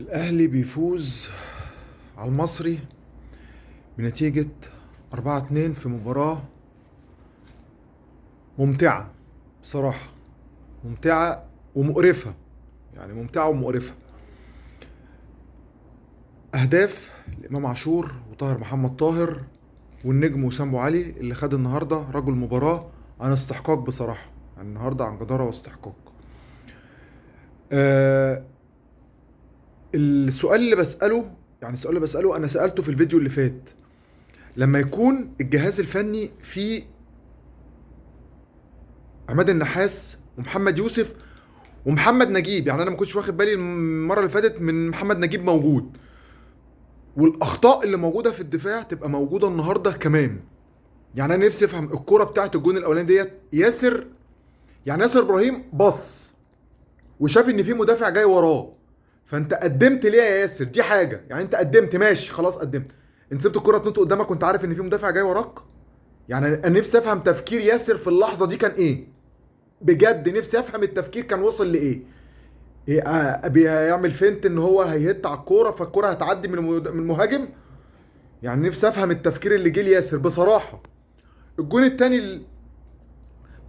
الأهلي بيفوز على المصري بنتيجة 4-2 في مباراة ممتعة بصراحة. ممتعة ومقرفة، يعني ممتعة ومقرفة. أهداف لإمام عاشور وطاهر محمد طاهر والنجم وسام أبو علي اللي خد النهاردة رجل مباراة عن استحقاق بصراحة، يعني النهاردة عن جدارة واستحقاق. آه السؤال اللي بسأله، يعني السؤال اللي بسأله أنا سألته في الفيديو اللي فات. لما يكون الجهاز الفني فيه عماد النحاس ومحمد يوسف ومحمد نجيب، يعني انا ما كنتش واخد بالي المره اللي فاتت من محمد نجيب موجود، والاخطاء اللي موجوده في الدفاع تبقى موجوده النهارده كمان. يعني انا نفسي افهم الكره بتاعت الجون الاولاني ديت ياسر، يعني ياسر ابراهيم بص وشاف ان في مدافع جاي وراه، فانت قدمت ليه يا ياسر؟ دي حاجه، يعني انت قدمت ماشي خلاص قدمت، انت سبت الكره تنط قدامك وانت عارف ان في مدافع جاي وراك. يعني انا نفسي افهم تفكير ياسر في اللحظه دي كان ايه، بجد نفسي افهم التفكير كان وصل لايه. بيعمل فينت ان هو هيهت على الكوره فالكوره هتعدي من المهاجم. يعني نفسي افهم التفكير اللي جه لياسر بصراحه. الجون التاني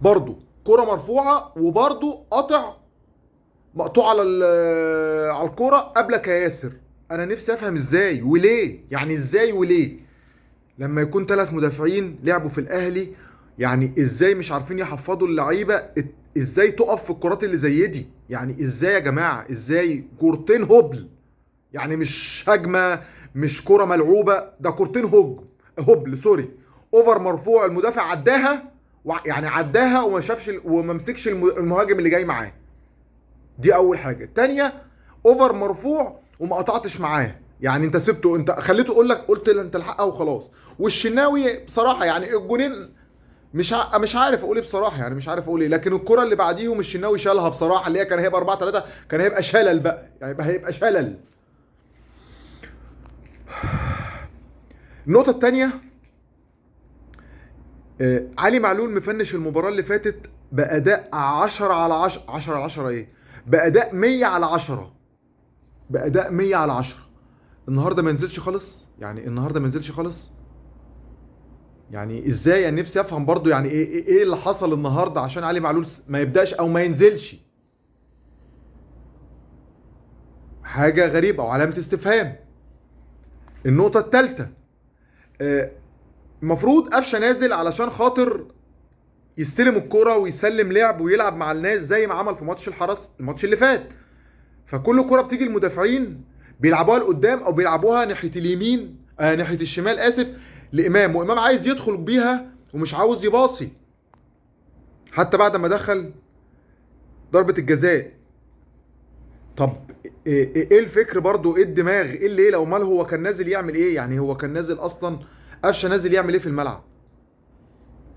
برضو كوره مرفوعه وبرضو قطع، مقطوع على الكوره قبلك يا ياسر. انا نفسي افهم ازاي وليه، يعني ازاي وليه لما يكون ثلاث مدافعين لعبوا في الاهلي، يعني ازاي مش عارفين يحفظوا اللعيبه ازاي تقف في الكرات اللي زي دي؟ يعني ازاي يا جماعه؟ ازاي كورتين هبل؟ يعني مش هجمه، مش كره ملعوبه، ده كورتين هبل سوري، اوفر مرفوع المدافع عداها، يعني عداها وما شافش وما مسكش المهاجم اللي جاي معاه. دي اول حاجه. التانيه اوفر مرفوع وما قطعتش معاه، يعني انت سبته، انت خليته يقول لك، قلت انت الحقها وخلاص. والشناوي بصراحه يعني الجونين مش عارف اقول ايه بصراحه، يعني مش عارف اقول ايه. لكن الكره اللي بعديهم الشناوي شالها بصراحه، اللي هي كان هيبقى 4-3، كان هيبقى شلل بقى، يعني هيبقى شلل. النقطه الثانيه، علي معلول مفنش المباراه اللي فاتت باداء 10 على 10، 10 على 10 ايه، باداء 100 على 10، باداء 100 على 10. النهارده ما ينزلش خالص، يعني النهارده ما ينزلش خالص. يعني ازاي؟ يعني نفسي افهم برضو يعني ايه اللي حصل النهارده عشان علي معلول ما يبداش او ما ينزلش. حاجه غريبه وعلامه استفهام. النقطه الثالثه، المفروض قفشه نازل علشان خاطر يستلم الكرة ويسلم لعب ويلعب مع الناس زي ما عمل في ماتش الحرس الماتش اللي فات. فكل كرة بتيجي المدافعين بيلعبوها لقدام او بيلعبوها ناحية اليمين، ناحية الشمال اسف، لامام، وامام عايز يدخل بيها ومش عاوز يباصي. حتى بعد ما دخل ضربة الجزاء. طب إيه الفكر برضو؟ ايه الدماغ؟ ايه الليله؟ امال هو كان نازل يعمل ايه؟ يعني هو كان نازل اصلا، قفشه نازل يعمل ايه في الملعب؟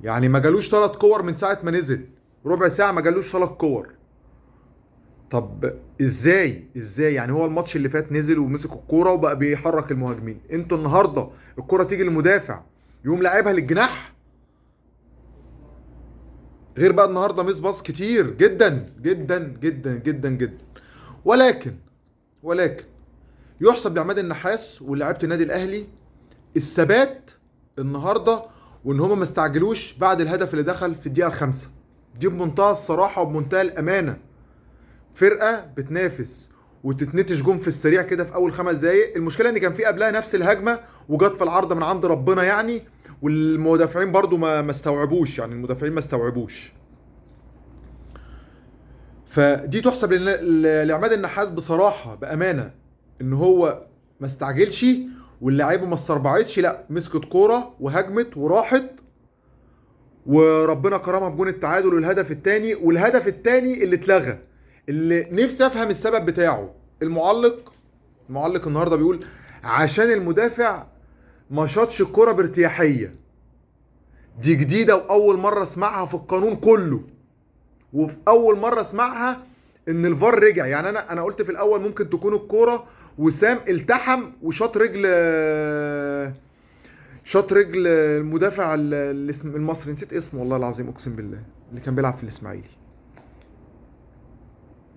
يعني ما جالوش ثلاث كور من ساعه ما نزل، ربع ساعه ما جالوش ثلاث كور. طب ازاي يعني؟ هو الماتش اللي فات نزل ومسك الكوره وبقى بيحرك المهاجمين، انتوا النهارده الكوره تيجي للمدافع يقوم لاعبها للجناح؟ غير بقى النهارده ميس باص كتير جدا جدا جدا جدا جدا. ولكن ولكن يحسب لعماد النحاس ولاعيبه النادي الاهلي الثبات النهارده، وان هم ما استعجلوش بعد الهدف اللي دخل في الدقيقه الخامسه. دي بمنتهى الصراحه وبمنتهى الامانه. فرقه بتنافس وتتنتج جون في السريع كده في اول 5 دقايق. المشكله ان كان في قبلها نفس الهجمه وجت في العارضه من عند ربنا يعني، والمدافعين برضو ما استوعبوش، يعني المدافعين ما استوعبوش. فدي تحسب لعماد النحاس بصراحه بامانه، ان هو ما استعجلش واللعيبه ما استربعتش، لا مسكت كوره وهجمت وراحت، وربنا كرمها بجون التعادل والهدف الثاني. والهدف الثاني اللي اتلغى، اللي نفسي افهم السبب بتاعه. المعلق النهارده بيقول عشان المدافع ما شاطش الكوره بارتياحيه. دي جديده واول مره اسمعها في القانون كله، وفي اول مره اسمعها ان الفار رجع. يعني انا قلت في الاول ممكن تكون الكوره وسام التحم وشاط رجل، شاط رجل المدافع المصري، نسيت اسمه والله العظيم اقسم بالله، اللي كان بيلعب في الاسماعيلي،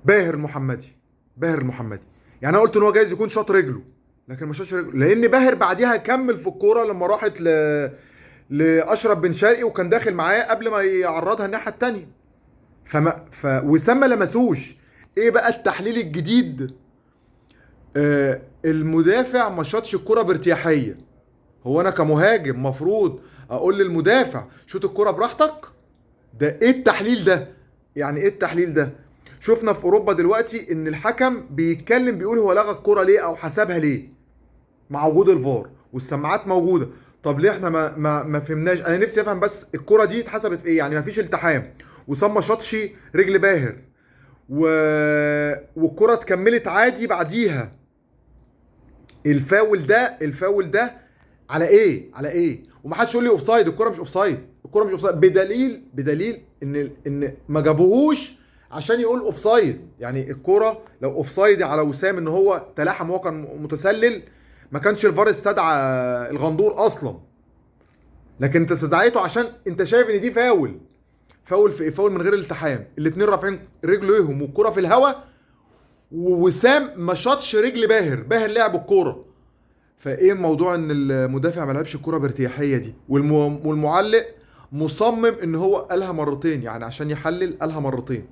باهر المحمدي. باهر المحمدي يعني انا قلت ان هو جايز يكون شاط رجله، لكن ما شاطش رجله، لان باهر بعديها كمل في الكوره لما راحت لاشرف بن شرقي وكان داخل معاه قبل ما يعرضها الناحيه التانيه. وسام ما لمسوش. ايه بقى التحليل الجديد؟ المدافع ما شاطش الكرة بارتياحية. هو انا كمهاجم مفروض اقول للمدافع شوط الكرة براحتك؟ ده ايه التحليل ده؟ يعني ايه التحليل ده؟ شفنا في اوروبا دلوقتي ان الحكم بيتكلم بيقول هو لغى الكرة ليه او حسبها ليه مع وجود الفار والسماعات موجودة. طب ليه احنا ما فهمناش؟ انا نفسي افهم بس الكرة دي اتحسبت في ايه؟ يعني ما فيش التحام، وسام ما شاطش رجل باهر، و... والكرة اتكملت عادي بعديها. الفاول ده على ايه؟ على ايه؟ ومحدش يقول لي اوفسايد. الكرة مش اوفسايد، الكرة مش اوفسايد، بدليل ان ما جابوهوش عشان يقول اوفسايد. يعني الكرة لو اوفسايد على وسام ان هو تلاحم وهو كان متسلل، ما كانش الفار استدعى الغندور اصلا. لكن انت استدعيته عشان انت شايف ان دي فاول. فاول في ايه؟ فاول من غير التحام، الاتنين رافعين رجليهم والكرة في الهواء، ووسام ما شاطش رجل باهر، باهر لعب الكوره. فايه موضوع ان المدافع ما لعبش الكوره بارتياحيه دي؟ والمعلق مصمم ان هو قالها مرتين، يعني عشان يحلل قالها مرتين.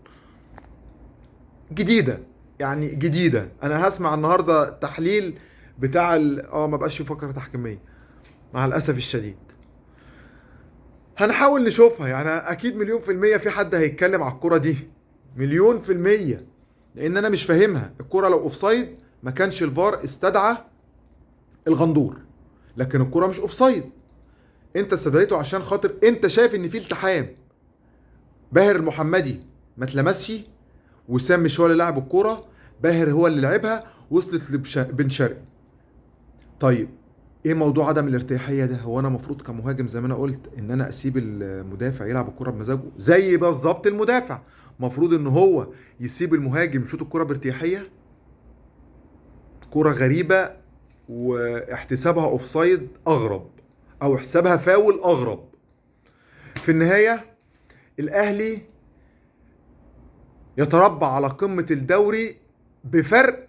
جديده، يعني جديده. انا هسمع النهارده تحليل بتاع ما بقاش في فقره تحكيميه مع الاسف الشديد. هنحاول نشوفها، يعني اكيد مليون في المية في حد هيتكلم على الكرة دي، مليون في المية، لان انا مش فاهمها. الكرة لو اوفسايد ما كانش الفار استدعى الغندور، لكن الكرة مش اوفسايد، انت استدعيته عشان خاطر انت شايف ان في التحام. باهر المحمدي ما اتلمسش، وسام مش هو اللي لعب الكرة، باهر هو اللي لعبها، وصلت لبن شرقي. طيب ايه موضوع عدم الارتياحيه ده؟ هو انا المفروض كمهاجم زي ما انا قلت ان انا اسيب المدافع يلعب الكره بمزاجه؟ زي بالظبط المدافع المفروض ان هو يسيب المهاجم يشوط الكره بارتياحيه؟ كره غريبه، واحتسابها اوفسايد اغرب، او حسابها فاول اغرب. في النهايه الاهلي يتربع على قمه الدوري بفرق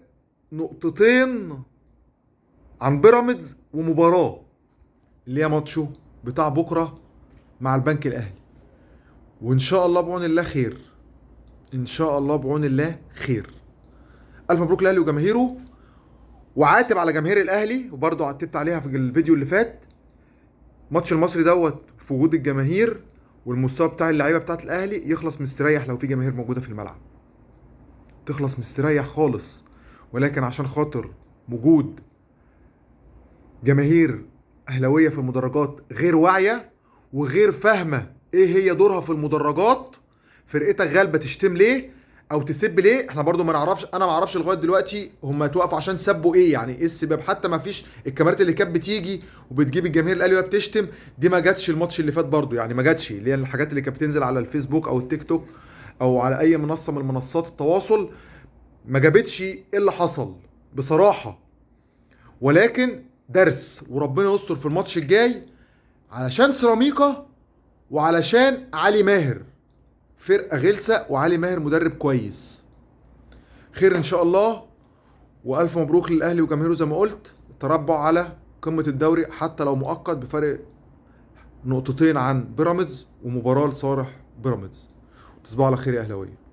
نقطتين عن بيراميدز، ومباراه اللي هي ماتشه بتاع بكره مع البنك الاهلي. وان شاء الله بعون الله خير، ان شاء الله بعون الله خير. الف مبروك الاهلي وجماهيره. وعاتب على جماهير الاهلي، وبرضه عتبت عليها في الفيديو اللي فات. ماتش المصري دوت في وجود الجماهير والمستوى بتاع اللعيبه بتاعت الاهلي يخلص مستريح لو في جماهير موجوده في الملعب، تخلص مستريح خالص. ولكن عشان خاطر وجود جماهير اهلاويه في المدرجات غير واعيه وغير فاهمه ايه هي دورها في المدرجات، فرقتك غالبه تشتم ليه او تسب ليه؟ احنا برضو ما نعرفش، انا ما اعرفش لغايه دلوقتي هم اتوقفوا عشان سبوا ايه، يعني ايه السبب؟ حتى ما فيش الكاميرات اللي كانت بتيجي وبتجيب الجماهير الاهلي وهي بتشتم دي، ما جاتش الماتش اللي فات برضو، يعني ما جاتش، اللي هي الحاجات اللي كانت بتنزل على الفيسبوك او التيك توك او على اي منصه من منصات التواصل، ما جابتش ايه اللي حصل بصراحه. ولكن درس، وربنا يستر في الماتش الجاي علشان سيراميكا وعلشان علي ماهر. فرقة غلسة، وعلي ماهر مدرب كويس. خير ان شاء الله، والف مبروك للاهلي وجماهيره. زي ما قلت تربع على قمة الدوري حتى لو مؤقت بفرق نقطتين عن بيراميدز، ومباراة لصالح بيراميدز. تصبحوا على خير يا اهلاويه.